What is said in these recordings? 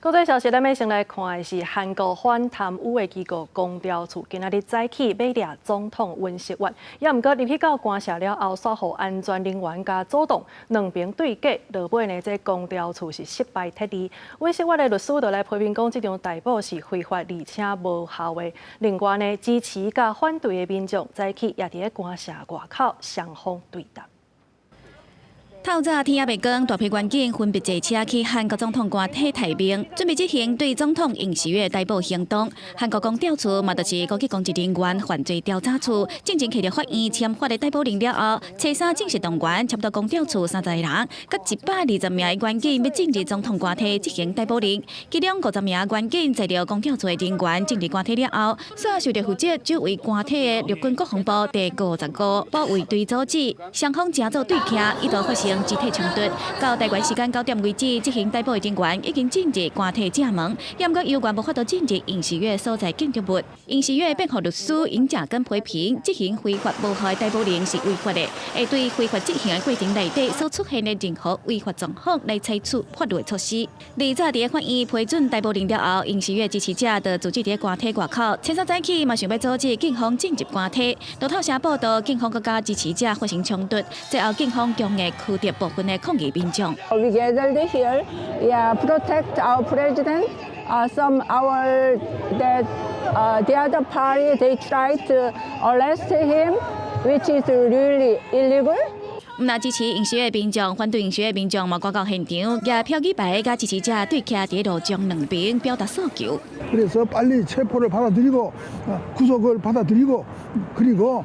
国际消息，咱要先来看的是韩国反贪污的机构公调处，今仔日早起要抓总统尹锡悦，也毋过入去到官舍了后，煞互安全人员甲阻挡，两边对决，落尾呢，这公调处是失败脱离。尹锡悦的律师就来批评讲，这场逮捕是非法而且无效的。另外呢，支持甲反对的民众早起也伫咧官舍外口双方对答。 透早天也未光，大批员警分别坐车去韩国总统官邸提名，准备执行对总统尹锡悦逮捕行动。韩国公调处嘛，就是国际公职人员犯罪调查处，正经摕到法院签发的逮捕令了后，车衫正式动员，差不多公调处30个人，甲120名的员警要进入总统官邸执行逮捕令。其中50名员警载着公调处的人员进入官邸了后，所受到负责就为官邸的陆军国防部第55保卫队组织，双方正做对徛，一度发生 肢体冲突，到台湾时间9点为止，执行逮捕的人员已经进入官邸正门，不过有关无法度进入尹锡悦所在建筑物。尹锡悦辩护律师尹正根批评，执行非法无效的逮捕令是违法的，会对非法执行的过程内底所出现的任何违法状况来采取法律措施。而早伫法院批准逮捕令了后，尹锡悦支持者就组织伫官邸外口，清早早起嘛想要阻止警方进入官邸。路透社报道，警方佮加支持者发生衝突，最後警方強硬驅逐部分的抗議民眾。 We gathered here, yeah, protect our president. Some our the other party they tried to arrest him, which is really illegal. 唔但支持尹锡悦的民众，反对尹锡悦的民众嘛赶到现场，也票举牌甲支持者对徛伫路中两边表达诉求。 그래서 빨리 체포를 받아들이고 구속을 받아들이고 그리고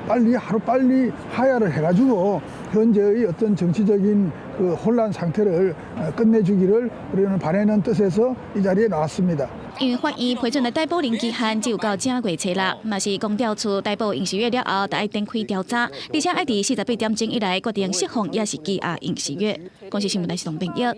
빨리 하루빨리 하야를 해가지고 현재의 어떤 정치적인 그 혼란 상태를 끝내주기를 우리는 바라는 뜻에서 이 자리에 나왔습니다. 因为法院批准的逮捕令期限只有到正月初6，嘛是公调处逮捕尹锡悦了后，就要展开调查，而且要伫48点钟以来决定释放也是羁押尹锡悦。公司新闻台是董炳耀。